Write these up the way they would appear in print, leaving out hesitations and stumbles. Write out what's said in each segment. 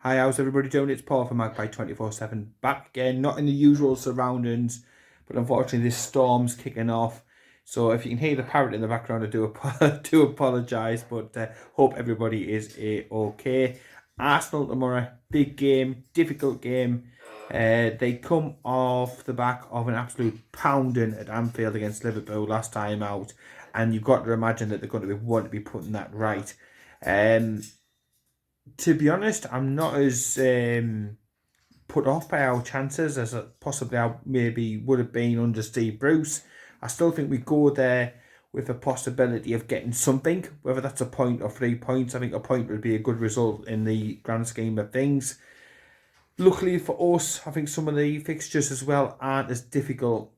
Hi, how's everybody doing? It's Paul from Magpie 24/7. Back again, not in the usual surroundings, but unfortunately this storm's kicking off. So if you can hear the parrot in the background, I do apologise, but hope everybody is okay. Arsenal tomorrow, big game, difficult game. They come off the back of an absolute pounding at Anfield against Liverpool last time out, and you've got to imagine that they're going to want to be putting that right. To be honest, I'm not as put off by our chances as possibly I maybe would have been under Steve Bruce. I still think we go there with a possibility of getting something, whether that's a point or 3 points. I think a point would be a good result in the grand scheme of things. Luckily for us, I think some of the fixtures as well aren't as difficult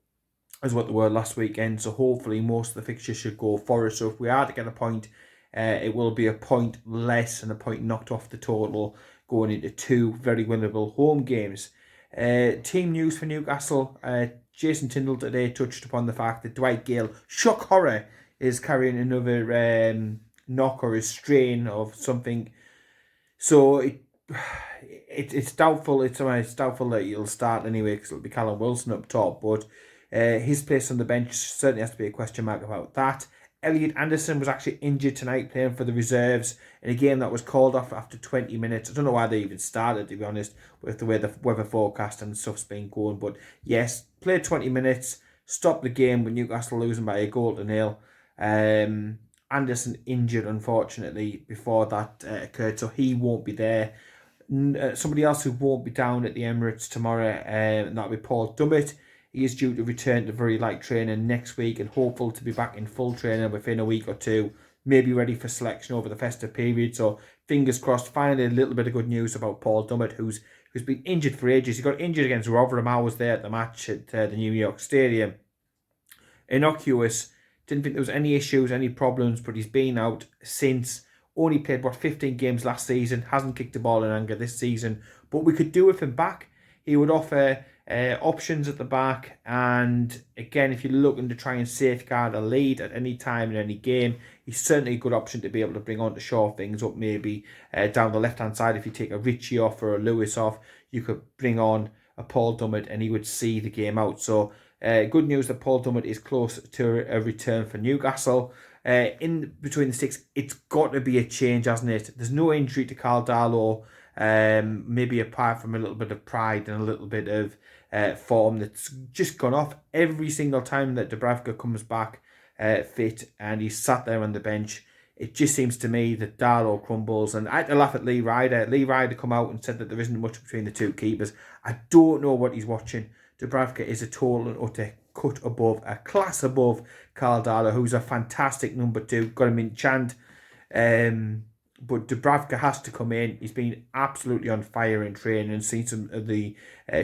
as what they were last weekend. So hopefully most of the fixtures should go for us. So if we are to get a point, it will be a point less and a point knocked off the total going into two very winnable home games. Team news for Newcastle. Jason Tindall today touched upon the fact that Dwight Gale, shock horror, is carrying another knock or a strain of something. So it's doubtful. It's doubtful that he'll start anyway because it'll be Callum Wilson up top. But his place on the bench certainly has to be a question mark about that. Elliot Anderson was actually injured tonight playing for the reserves in a game that was called off after 20 minutes. I don't know why they even started, to be honest, with the way the weather forecast and stuff's been going. But yes, played 20 minutes, stopped the game with Newcastle losing by 1-0. Anderson injured, unfortunately, before that occurred, so he won't be there. Somebody else who won't be down at the Emirates tomorrow, and that'll be Paul Dumbart. He is due to return to very light training next week and hopeful to be back in full training within a week or two, maybe ready for selection over the festive period. So fingers crossed. Finally, a little bit of good news about Paul Dumbart, who's been injured for ages. He got injured against Rotherham. I was there at the match at the New York Stadium. Innocuous. Didn't think there was any issues, any problems, but he's been out since. Only played, 15 games last season. Hasn't kicked the ball in anger this season. But we could do with him back. He would offer options at the back, and again, if you're looking to try and safeguard a lead at any time in any game, he's certainly a good option to be able to bring on to shore things up. Maybe down the left hand side, if you take a Ritchie off or a Lewis off, you could bring on a Paul Dummett and he would see the game out. So good news that Paul Dummett is close to a return for Newcastle. In between the sticks, it's got to be a change, hasn't it? There's no injury to Carl Darlow. Maybe apart from a little bit of pride and a little bit of form that's just gone off every single time that Dubravka comes back fit and he's sat there on the bench. It just seems to me that Darlow crumbles, and I had to laugh at Lee Ryder. Lee Ryder come out and said that there isn't much between the two keepers. I don't know what he's watching. Dubravka is a total and utter cut above, a class above Carl Darlow, who's a fantastic number 2. Got him in chant. But Dubravka has to come in. He's been absolutely on fire in training. Seen some of the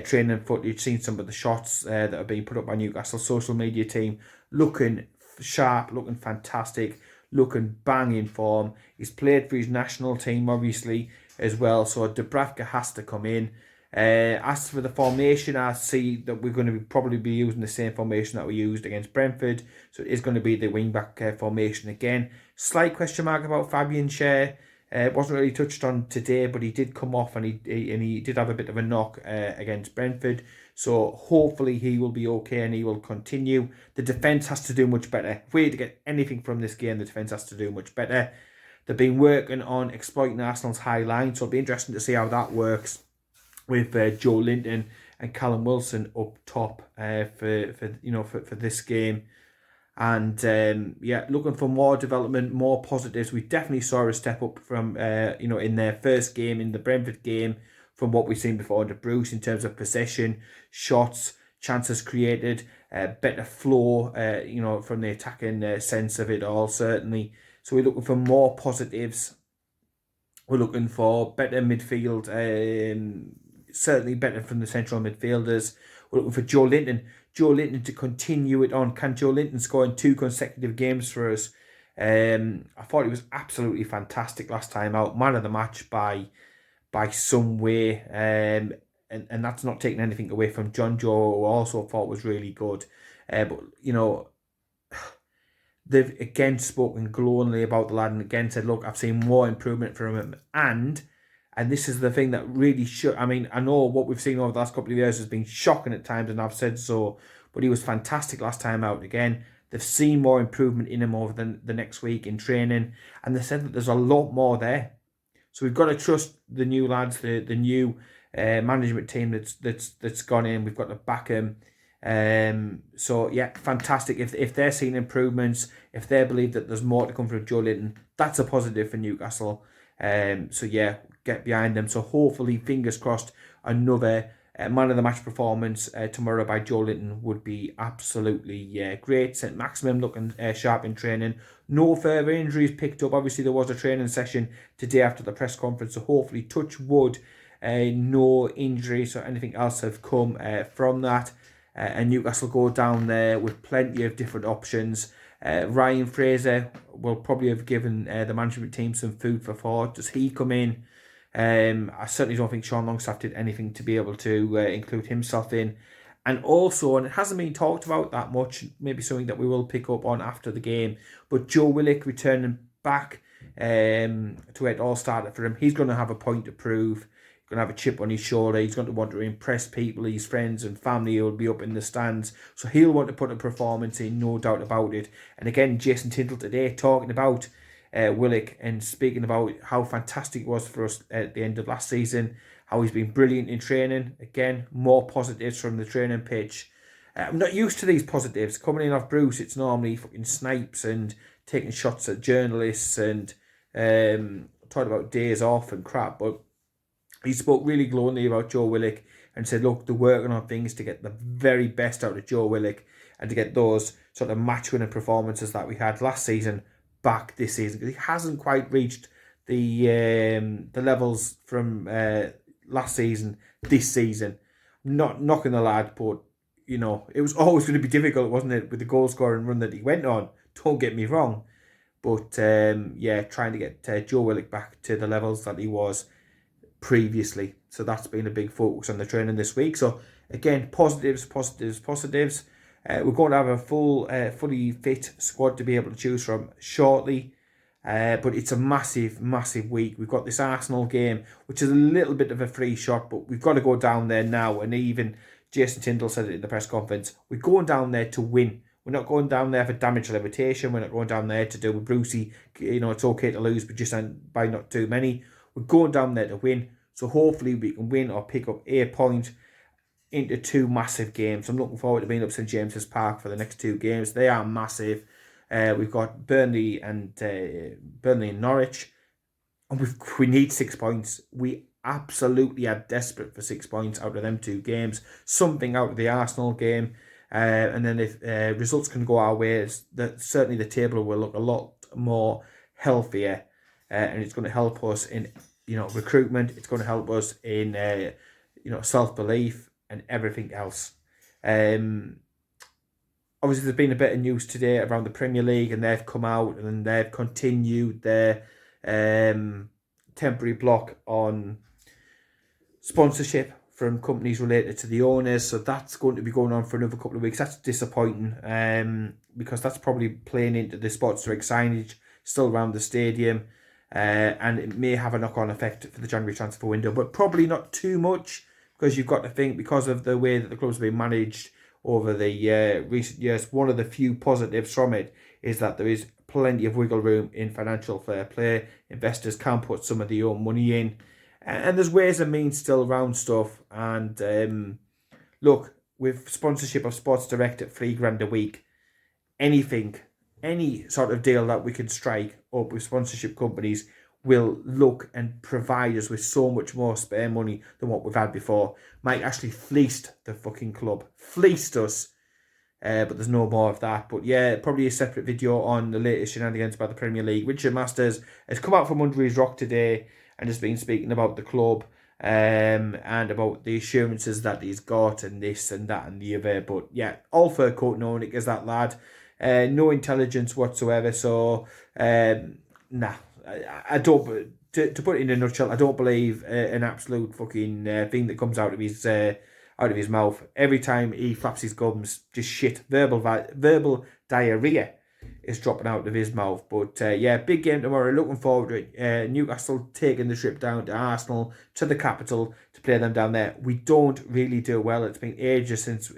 training footage, seen some of the shots that have been put up by Newcastle social media team. Looking sharp, looking fantastic, looking bang in form. He's played for his national team, obviously, as well. So Dubravka has to come in. As for the formation, I see that we're going to probably be using the same formation that we used against Brentford. So it is going to be the wing-back formation again. Slight question mark about Fabian Schär. It wasn't really touched on today, but he did come off and he did have a bit of a knock against Brentford. So hopefully he will be okay and he will continue. The defence has to do much better. If we're to get anything from this game, the defence has to do much better. They've been working on exploiting Arsenal's high line, so it'll be interesting to see how that works with Joe Linton and Callum Wilson up top for this game. And looking for more development, more positives. We definitely saw a step up from in their first game, in the Brentford game, from what we've seen before under Bruce in terms of possession, shots, chances created, better flow, from the attacking sense of it all, certainly. So we're looking for more positives. We're looking for better midfield, certainly better from the central midfielders. We're looking for Joe Linton to continue it on. Can Joe Linton score in 2 consecutive games for us? I thought he was absolutely fantastic last time out. Man of the match by some way. And that's not taking anything away from John Joe, who I also thought was really good. But, they've again spoken glowingly about the lad and again said, look, I've seen more improvement from him. And And this is the thing that really I mean, I know what we've seen over the last couple of years has been shocking at times, and I've said so, but he was fantastic last time out again. They've seen more improvement in him over the next week in training, and they said that there's a lot more there. So we've got to trust the new lads, the new management team that's gone in. We've got to back him. So yeah, fantastic. If they're seeing improvements, if they believe that there's more to come from Joe Linton, that's a positive for Newcastle. So yeah, get behind them. So hopefully, fingers crossed, another man of the match performance tomorrow by Joe Linton would be absolutely great. St Maximum looking sharp in training. No further injuries picked up. Obviously, there was a training session today after the press conference. So hopefully, touch wood, no injuries or anything else have come from that. And Newcastle go down there with plenty of different options. Ryan Fraser will probably have given the management team some food for thought. Does he come in? I certainly don't think Sean Longstaff did anything to be able to include himself in. And also, and it hasn't been talked about that much, maybe something that we will pick up on after the game, but Joe Willock returning back to where it all started for him. He's going to have a point to prove. He's going to have a chip on his shoulder. He's going to want to impress people, his friends and family will be up in the stands. So he'll want to put a performance in, no doubt about it. And again, Jason Tindall today talking about Willock and speaking about how fantastic it was for us at the end of last season, how he's been brilliant in training. Again, more positives from the training pitch. I'm not used to these positives. Coming in off Bruce, it's normally fucking snipes and taking shots at journalists and talking about days off and crap. But he spoke really glowingly about Joe Willock and said, look, they're working on things to get the very best out of Joe Willock and to get those sort of match-winning performances that we had last season back this season, because he hasn't quite reached the levels from last season this season. Not knocking the lad, but you know, it was always going to be difficult, wasn't it, with the goal scoring run that he went on? Don't get me wrong, but yeah, trying to get Joe Willock back to the levels that he was previously. So that's been a big focus on the training this week. So again, positives. We're going to have a fully fit squad to be able to choose from shortly. But it's a massive week. We've got this Arsenal game, which is a little bit of a free shot, but we've got to go down there now. And even Jason Tindall said it in the press conference. We're going down there to win. We're not going down there for damage limitation. We're not going down there to do with Brucey. You know, it's okay to lose, but just by not too many. We're going down there to win. So hopefully we can win or pick up a point into two massive games. I'm looking forward to being up St James's Park for the next two games. They are massive. We've got Burnley and Norwich, and we need 6 points. We absolutely are desperate for 6 points out of them two games. Something out of the Arsenal game, and then if results can go our way, certainly the table will look a lot more healthier, and it's going to help us in recruitment. It's going to help us in self-belief and everything else. Obviously, there's been a bit of news today around the Premier League, and they've come out and they've continued their temporary block on sponsorship from companies related to the owners. So that's going to be going on for another couple of weeks. That's disappointing, because that's probably playing into the Sports Direct signage still around the stadium, and it may have a knock-on effect for the January transfer window, but probably not too much, because you've got to think, because of the way that the club's been managed over the recent years, one of the few positives from it is that there is plenty of wiggle room in financial fair play. Investors can put some of their own money in, and there's ways and means still around stuff. And look, with sponsorship of Sports Direct at $3,000 a week, any sort of deal that we can strike up with sponsorship companies will look and provide us with so much more spare money than what we've had before. Mike Ashley fleeced the fucking club. Fleeced us. But there's no more of that. But yeah, probably a separate video on the latest shenanigans by the Premier League. Richard Masters has come out from under his rock today and has been speaking about the club, and about the assurances that he's got and this and that and the other. But yeah, all fur coat knowing it is that lad. No intelligence whatsoever. So, nah. I don't. To put it in a nutshell, I don't believe an absolute fucking thing that comes out of his mouth. Every time he flaps his gums, just shit, verbal diarrhea. is dropping out of his mouth. But yeah, big game tomorrow. Looking forward to it. Newcastle taking the trip down to Arsenal, to the capital, to play them down there. We don't really do well. It's been ages since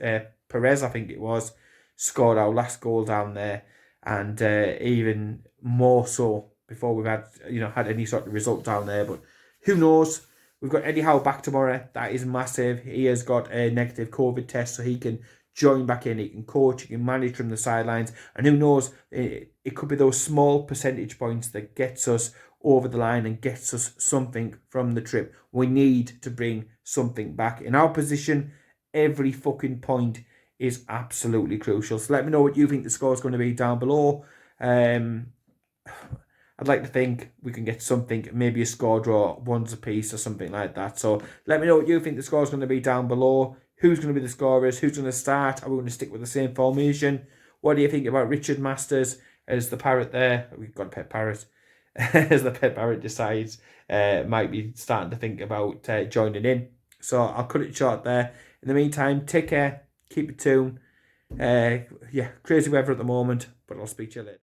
Perez, I think it was, scored our last goal down there, and even more so before we've had any sort of result down there. But who knows? We've got Eddie Howe back tomorrow. That is massive. He has got a negative COVID test, so he can join back in. He can coach. He can manage from the sidelines. And who knows? It could be those small percentage points that gets us over the line and gets us something from the trip. We need to bring something back. In our position, every fucking point is absolutely crucial. So let me know what you think the score is going to be down below. I'd like to think we can get something, maybe a score draw, ones apiece or something like that. So let me know what you think the score is going to be down below. Who's going to be the scorers? Who's going to start? Are we going to stick with the same formation? What do you think about Richard Masters as the parrot there? We've got a pet parrot. As the pet parrot decides, might be starting to think about joining in. So I'll cut it short there. In the meantime, take care. Keep it tuned. Yeah, crazy weather at the moment, but I'll speak to you later.